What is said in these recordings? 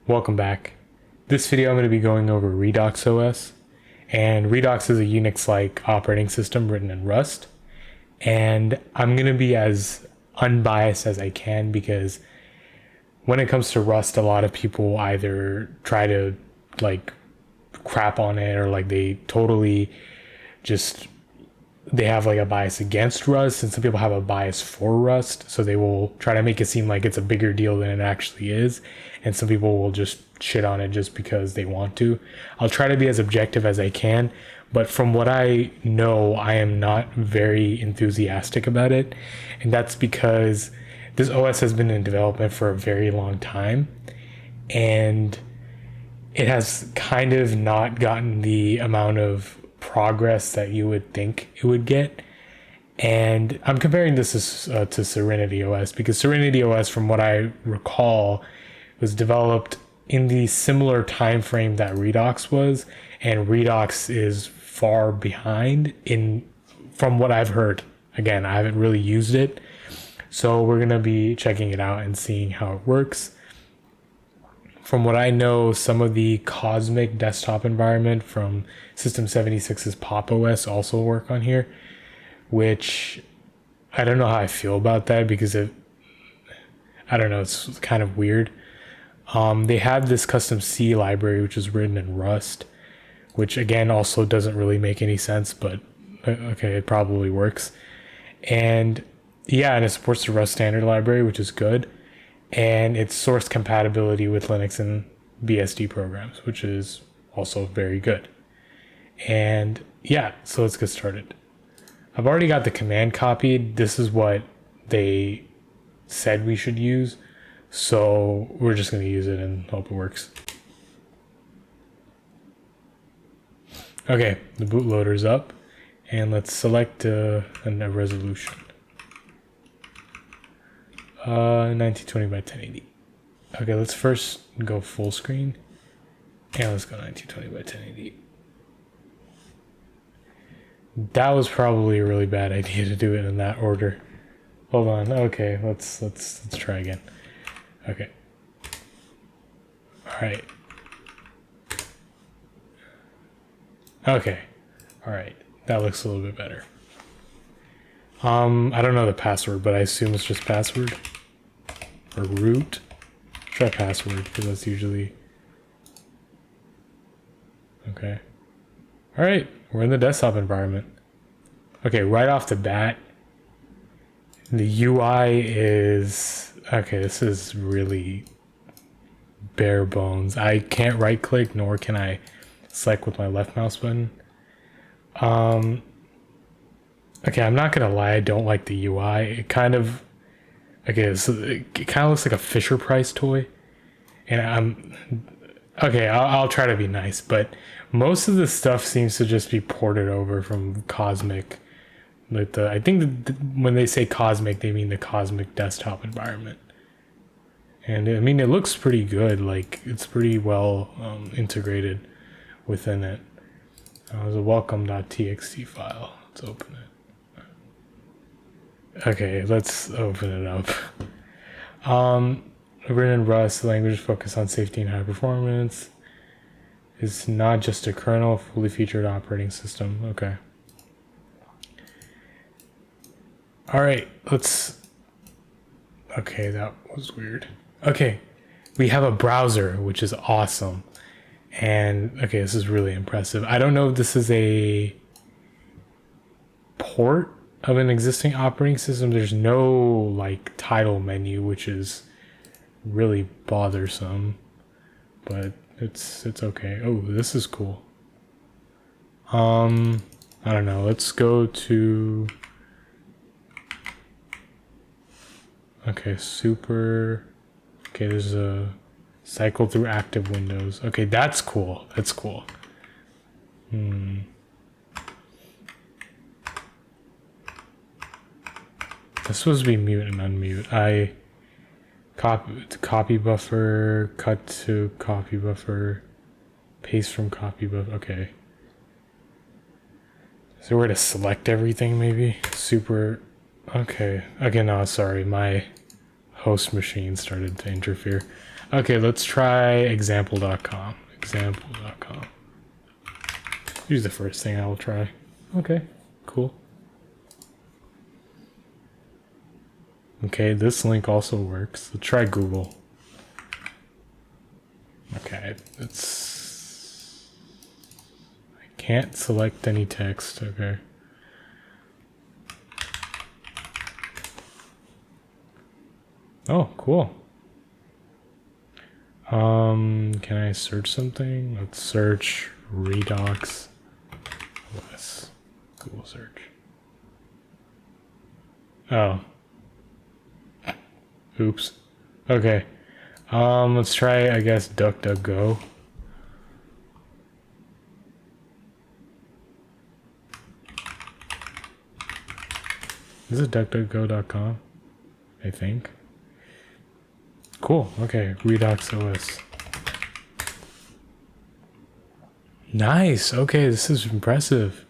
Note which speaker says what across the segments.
Speaker 1: Welcome back. This video I'm going to be going over Redox OS, and Redox is a Unix-like operating system written in Rust, and I'm going to be as unbiased as I can because when it comes to Rust, a lot of people either try to like crap on it or like they totally just they have like a bias against Rust, and some people have a bias for Rust, so they will try to make it seem like it's a bigger deal than it actually is, and some people will just shit on it just because they want to. I'll try to be as objective as I can, but from what I know, I am not very enthusiastic about it, and that's because this OS has been in development for a very long time, and it has kind of not gotten the amount of progress that you would think it would get. And I'm comparing this to Serenity OS because Serenity OS, from what I recall, was developed in the similar time frame that Redox was, and Redox is far behind from what I've heard. Again, I haven't really used it, so we're going to be checking it out and seeing how it works. From what I know, some of the Cosmic desktop environment from System 76's Pop! OS also work on here, which I don't know how I feel about that because I don't know, it's kind of weird. They have this custom C library, which is written in Rust, which again also doesn't really make any sense, but okay, it probably works. And yeah, and it supports the Rust standard library, which is good. And it's source compatibility with Linux and BSD programs, which is also very good. And yeah, so let's get started. I've already got the command copied. This is what they said we should use, so we're just going to use it and hope it works. Okay, the bootloader's up, and let's select a resolution. 1920 by 1080. Okay, let's first go full screen, and let's go 1920 by 1080. That was probably a really bad idea to do it in that order. Hold on. Okay, let's try again. Okay. All right. Okay. All right. That looks a little bit better. I don't know the password, but I assume it's just password or root. Try password because that's usually okay. All right, we're in the desktop environment. Okay, right off the bat, the UI is okay. This is really bare bones. I can't right click, nor can I select with my left mouse button. Okay, I'm not gonna lie, I don't like the UI. It kind of, okay, so it kind of looks like a Fisher Price toy, and I'll try to be nice, but most of the stuff seems to just be ported over from Cosmic. Like I think when they say Cosmic, they mean the Cosmic desktop environment, and I mean it looks pretty good. Like it's pretty well integrated within it. There's a welcome.txt file. Let's open it. Okay, let's open it up. Written in Rust, the language focused on safety and high performance. It's not just a kernel, fully featured operating system. Okay. All right, okay, that was weird. Okay, we have a browser, which is awesome. And okay, this is really impressive. I don't know if this is a port of an existing operating system. There's no like title menu, which is really bothersome, but it's okay. Oh, this is cool. I don't know, let's go to okay, super. Okay, there's a cycle through active windows. Okay, that's cool. That's cool. This is supposed to be mute and unmute. I copy buffer, cut to copy buffer, paste from copy buffer. Okay. Is there a way to select everything maybe? Super. Okay. Okay, no, sorry. My host machine started to interfere. Okay, let's try example.com. Example.com. Here's the first thing I will try. Okay, cool. Okay, this link also works. Let's try Google. Okay, it's... I can't select any text, okay. Oh, cool. Can I search something? Let's search Redox OS. Google search. Oh. Oops. Okay. Let's try, I guess, DuckDuckGo. Is it duckduckgo.com? I think. Cool. Okay. Redox OS. Nice. Okay, this is impressive.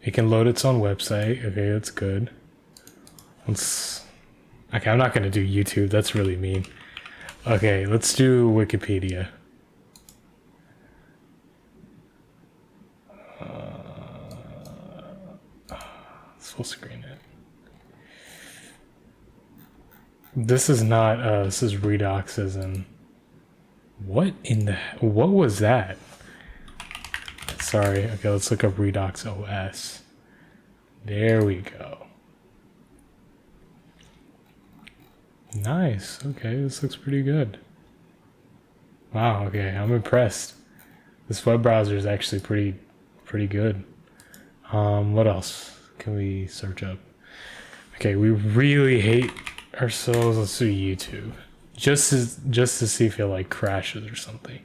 Speaker 1: It can load its own website. Okay, that's good. Let's... Okay, I'm not going to do YouTube. That's really mean. Okay, let's do Wikipedia. Let's full screen it. This is not, this is Redox as in... What in the... What was that? Sorry. Okay, let's look up Redox OS. There we go. Nice. Okay, this looks pretty good. Wow, okay, I'm impressed. This web browser is actually pretty good. What else can we search up? Okay, we really hate ourselves. Let's do YouTube. Just to see if it like crashes or something.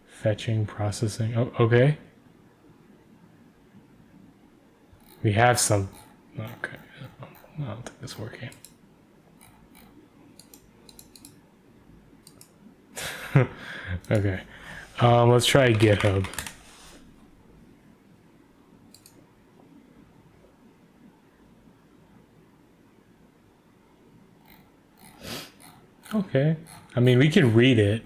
Speaker 1: Fetching, processing. Oh, okay. We have some. Okay. I don't think it's working. Okay. Let's try GitHub. Okay. I mean, we can read it.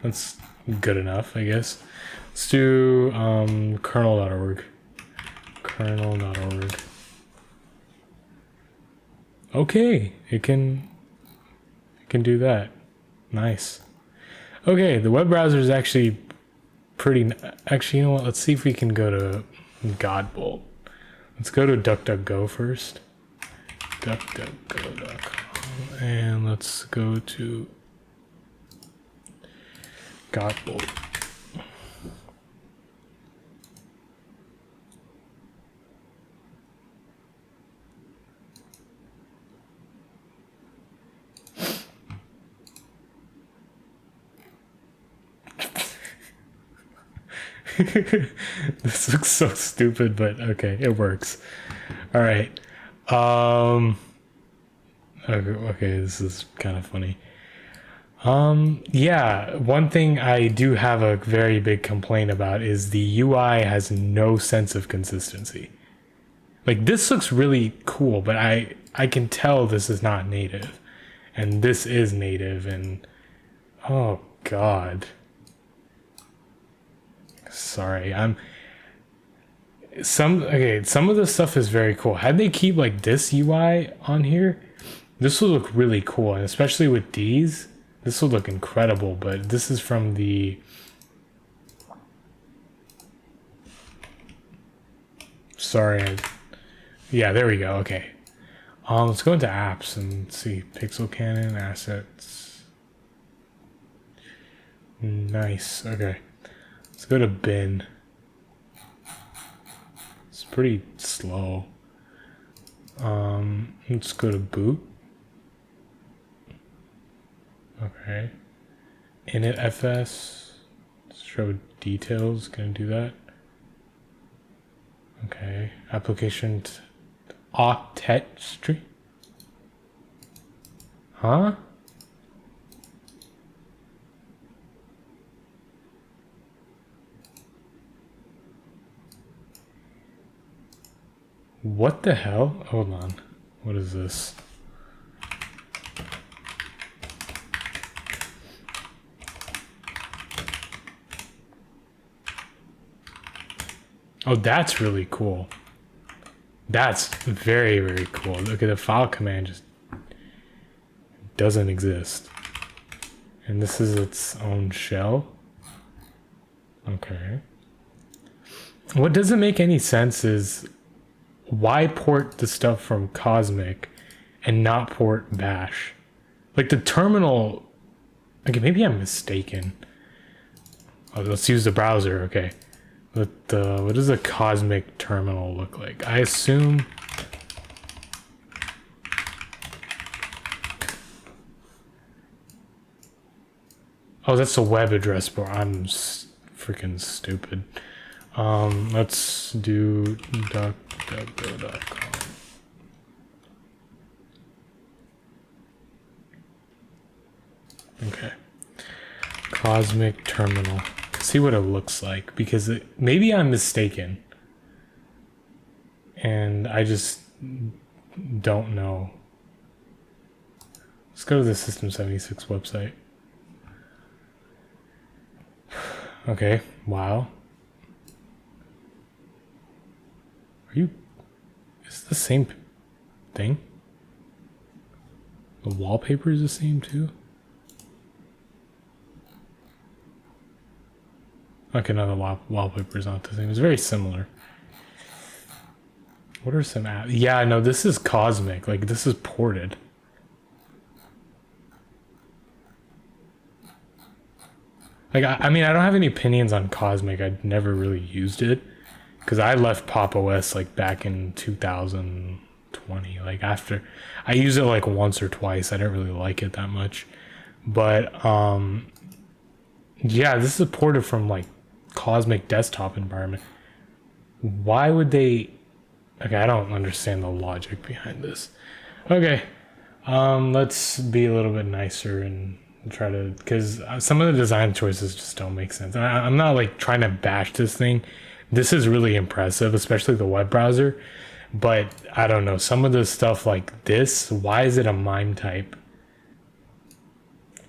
Speaker 1: That's good enough, I guess. Let's do kernel.org. Kernel.org. Okay, it can do that. Nice. Okay, the web browser is actually pretty... Actually, you know what? Let's see if we can go to Godbolt. Let's go to DuckDuckGo first. DuckDuckGo.com. And let's go to Godbolt. This looks so stupid, but okay, it works. All right. Okay, this is kind of funny. Yeah, one thing I do have a very big complaint about is the UI has no sense of consistency. Like, this looks really cool, but I can tell this is not native. And this is native, and oh god. Sorry, some of the stuff is very cool. Had they keep like this UI on here, this would look really cool, and especially with these, this would look incredible. But this is from the... Sorry. Yeah, there we go. Okay. Let's go into apps and see. Pixel Cannon, assets. Nice. Okay. Let's go to bin. It's pretty slow. Let's go to boot. Okay. initfs. Show details. Gonna do that. Okay. Application octet tree. Huh? What the hell? Hold on. What is this? Oh, that's really cool. That's very, very cool. Look at the file command just doesn't exist. And this is its own shell. Okay. What doesn't make any sense is why port the stuff from Cosmic and not port Bash? Like the terminal, okay, maybe I'm mistaken. Oh, let's use the browser, okay. But what does a Cosmic terminal look like? I assume... Oh, that's the web address bar. I'm freaking stupid. Let's do duckduckgo.com. Okay. Cosmic terminal. See what it looks like, because maybe I'm mistaken. And I just don't know. Let's go to the System76 website. Okay, wow. Are you... Is it the same thing? The wallpaper is the same too? Okay, no, the wallpaper is not the same. It's very similar. What are some apps? Yeah, no, this is Cosmic. Like, this is ported. Like, I mean, I don't have any opinions on Cosmic. I'd never really used it. Because I left Pop! OS, like, back in 2020. Like, after... I used it, like, once or twice. I didn't really like it that much. But, yeah, this is ported from, like, Cosmic desktop environment. Why would they... Okay, I don't understand the logic behind this. Okay, let's be a little bit nicer and try to... Because some of the design choices just don't make sense. I'm not, like, trying to bash this thing. This is really impressive, especially the web browser. But, I don't know, some of the stuff like this, why is it a MIME type?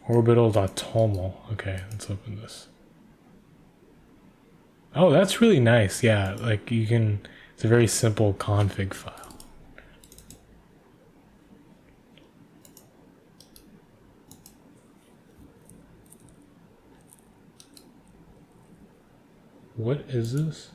Speaker 1: Orbital.toml. Okay, let's open this. Oh, that's really nice. Yeah, like you can, it's a very simple config file. What is this?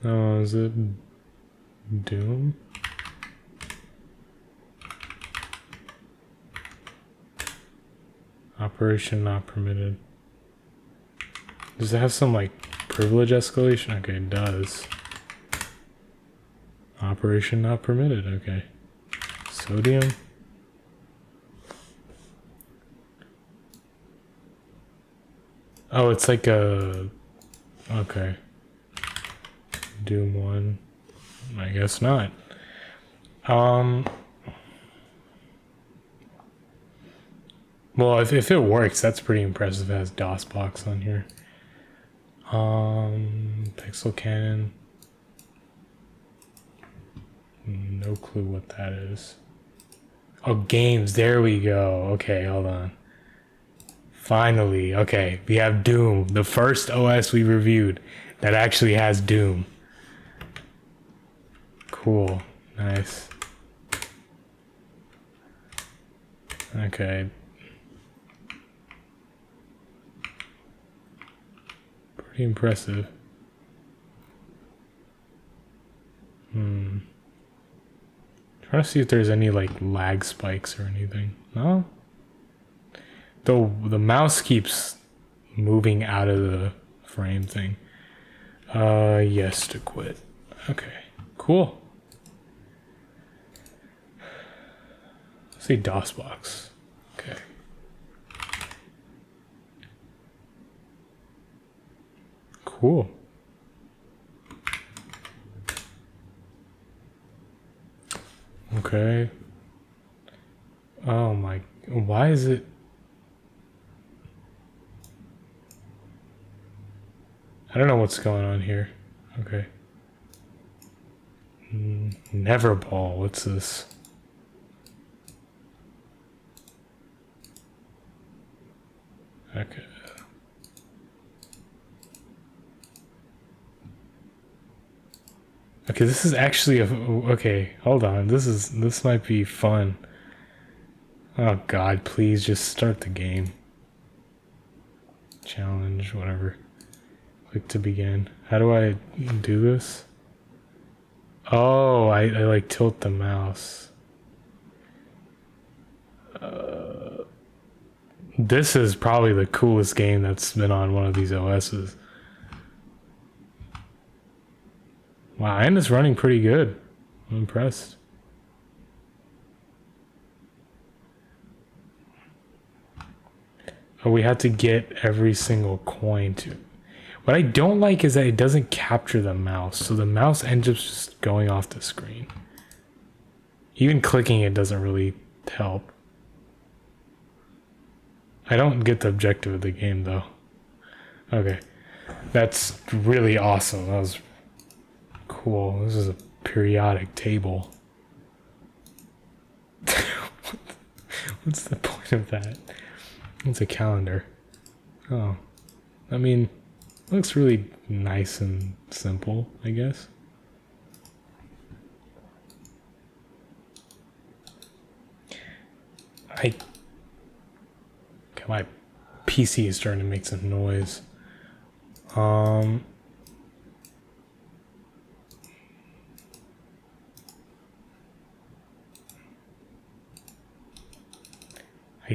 Speaker 1: Oh, is it Doom? Operation not permitted. Does it have some like privilege escalation? Okay, it does. Operation not permitted, okay. Sodium. Oh, it's like a... Okay. Doom 1. I guess not. Well, if it works, that's pretty impressive. It has DOSBox on here. Pixel Cannon. No clue what that is. Oh, games. There we go. Okay, hold on. Finally. Okay, we have Doom. The first OS we reviewed that actually has Doom. Cool. Nice. Okay. Pretty impressive. Trying to see if there's any like lag spikes or anything. No? Though the mouse keeps moving out of the frame thing. Yes to quit. Okay. Cool. Let's see DOSBox. Okay. Cool. Okay. Oh my, why is it? I don't know what's going on here. Okay. Never ball. What's this? Okay. Okay, this is actually a okay, hold on. This might be fun. Oh god, please just start the game. Challenge, whatever. Click to begin. How do I do this? Oh, I like tilt the mouse. This is probably the coolest game that's been on one of these OSs. Wow, and it's running pretty good. I'm impressed. Oh, we have to get every single coin to. What I don't like is that it doesn't capture the mouse, so the mouse ends up just going off the screen. Even clicking it doesn't really help. I don't get the objective of the game though. Okay. That's really awesome. That was cool. This is a periodic table. What's the point of that? It's a calendar. Oh. I mean, it looks really nice and simple, I guess. My PC is starting to make some noise. I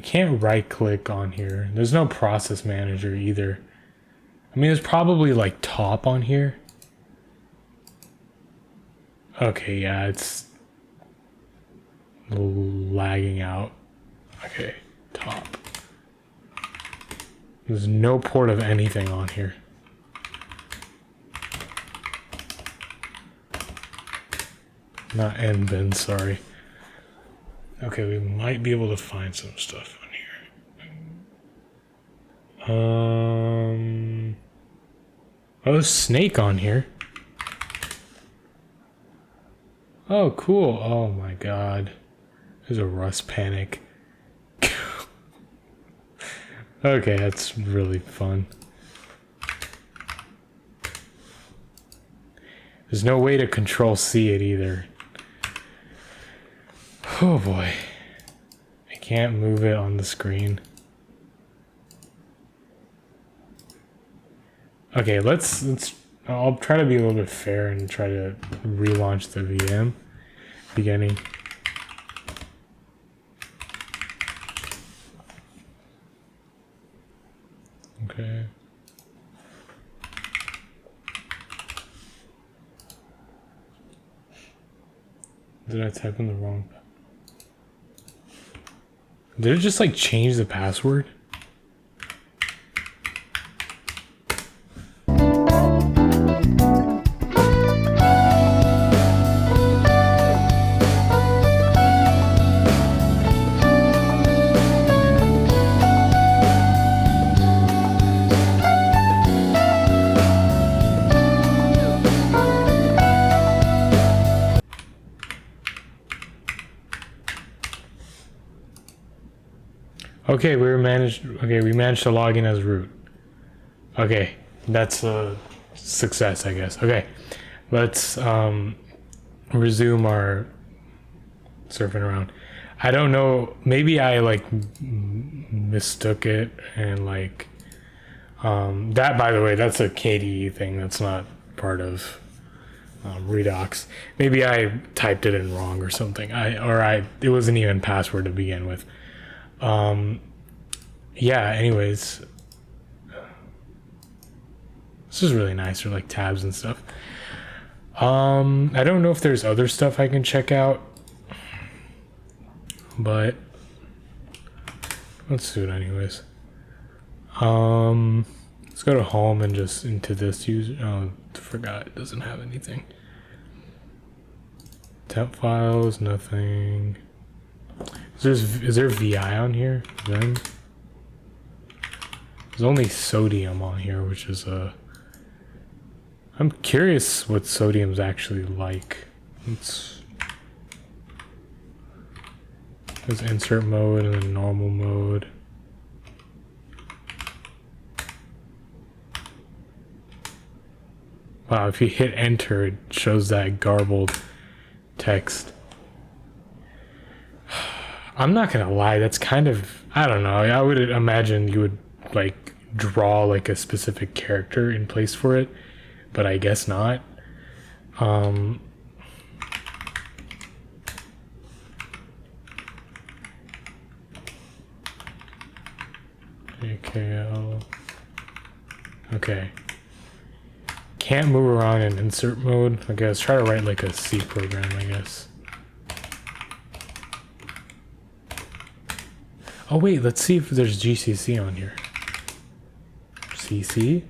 Speaker 1: can't right click on here. There's no process manager either. I mean, there's probably like top on here. Okay, yeah, it's lagging out. Okay, top. There's no port of anything on here. Not end bin, sorry. Okay, we might be able to find some stuff on here. Oh, there's Snake on here. Oh, cool. Oh my god. There's a Rust panic. Okay, that's really fun. There's no way to control C it either. Oh boy. I can't move it on the screen. Okay, I'll try to be a little bit fair and try to relaunch the VM beginning. Okay. Did I type in the wrong? Did it just like change the password? Okay, we managed to log in as root. Okay, that's a success, I guess. Okay, let's resume our surfing around. I don't know, maybe I like mistook it and like that, by the way, that's a KDE thing. That's not part of Redox. Maybe I typed it in wrong or something. It wasn't even password to begin with. Yeah, anyways, this is really nice. There are like tabs and stuff. I don't know if there's other stuff I can check out, but let's do it anyways. Let's go to home and just into this user. Oh, forgot it doesn't have anything. Temp files, nothing. Is there VI on here? Then there's only sodium on here, which is I'm curious what sodium's actually like. There's insert mode and then normal mode. Wow, if you hit enter, it shows that garbled text. I'm not gonna lie, that's kind of, I don't know, I would imagine you would like draw like a specific character in place for it, but I guess not. AKL. Okay. Can't move around in insert mode. Okay, let's try to write like a C program, I guess. Oh wait, let's see if there's GCC on here. CC?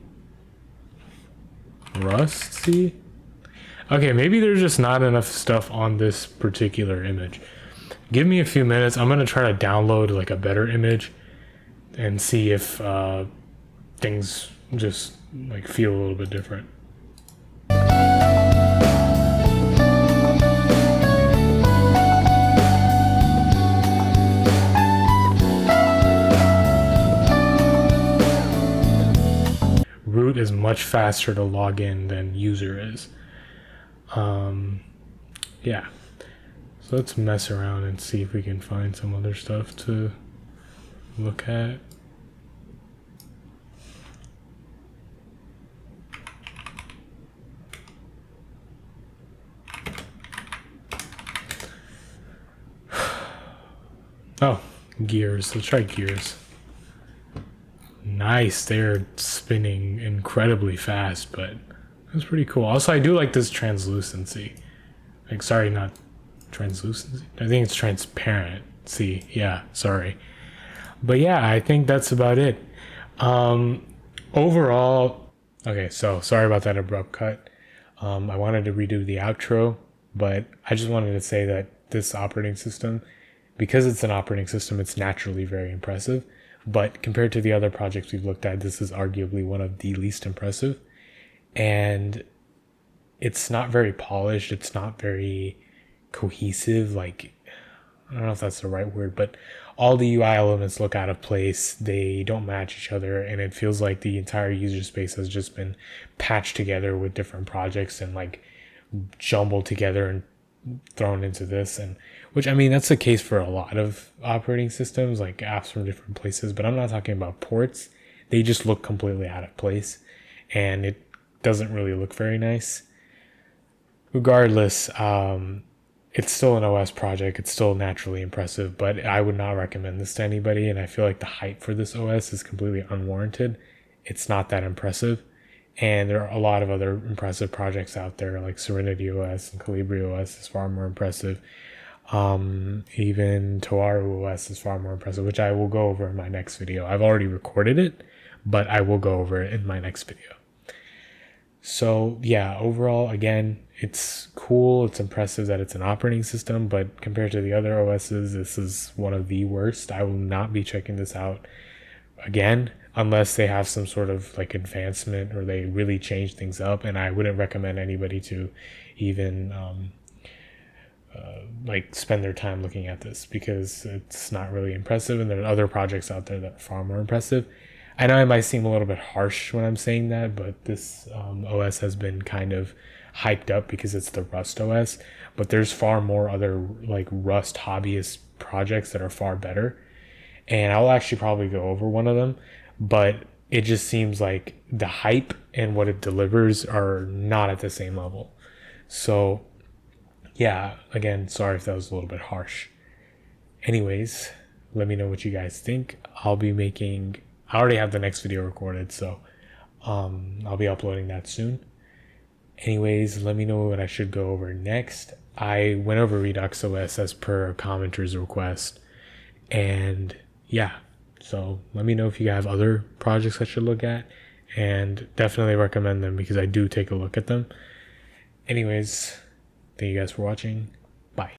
Speaker 1: Rust C? Okay, maybe there's just not enough stuff on this particular image. Give me a few minutes. I'm gonna try to download like a better image and see if things just like feel a little bit different. Root is much faster to log in than user is. Yeah. So let's mess around and see if we can find some other stuff to look at. Oh, gears. Let's try gears. Nice. They're spinning incredibly fast, but that's pretty cool. Also, I do like this translucency. Like, sorry, not translucency. I think it's transparent. See, yeah, sorry. But yeah, I think that's about it. Overall, okay, so sorry about that abrupt cut. I wanted to redo the outro, but I just wanted to say that this operating system, because it's an operating system, it's naturally very impressive. But compared to the other projects we've looked at, this is arguably one of the least impressive. And it's not very polished. It's not very cohesive. Like, I don't know if that's the right word, but all the UI elements look out of place. They don't match each other. And it feels like the entire user space has just been patched together with different projects and like jumbled together and thrown into this. And which, I mean, that's the case for a lot of operating systems, like apps from different places, but I'm not talking about ports. They just look completely out of place and it doesn't really look very nice. Regardless, it's still an OS project. It's still naturally impressive, but I would not recommend this to anybody. And I feel like the hype for this OS is completely unwarranted. It's not that impressive. And there are a lot of other impressive projects out there, like Serenity OS and Calibri OS is far more impressive. Even Toaru OS is far more impressive, which I will go over in my next video. I've already recorded it, but I will go over it in my next video. So yeah, overall, again, it's cool. It's impressive that it's an operating system, but compared to the other OSs, this is one of the worst. I will not be checking this out again unless they have some sort of like advancement or they really change things up. And I wouldn't recommend anybody to even like spend their time looking at this because it's not really impressive. And there are other projects out there that are far more impressive. I know I might seem a little bit harsh when I'm saying that, but this OS has been kind of hyped up because it's the Rust OS, but there's far more other like Rust hobbyist projects that are far better. And I'll actually probably go over one of them, but it just seems like the hype and what it delivers are not at the same level. So yeah, again, sorry if that was a little bit harsh. Anyways, let me know what you guys think. I already have the next video recorded, so I'll be uploading that soon. Anyways, let me know what I should go over next. I went over Redox OS as per a commenter's request. And yeah, so let me know if you have other projects I should look at. And definitely recommend them because I do take a look at them. Anyways, thank you guys for watching.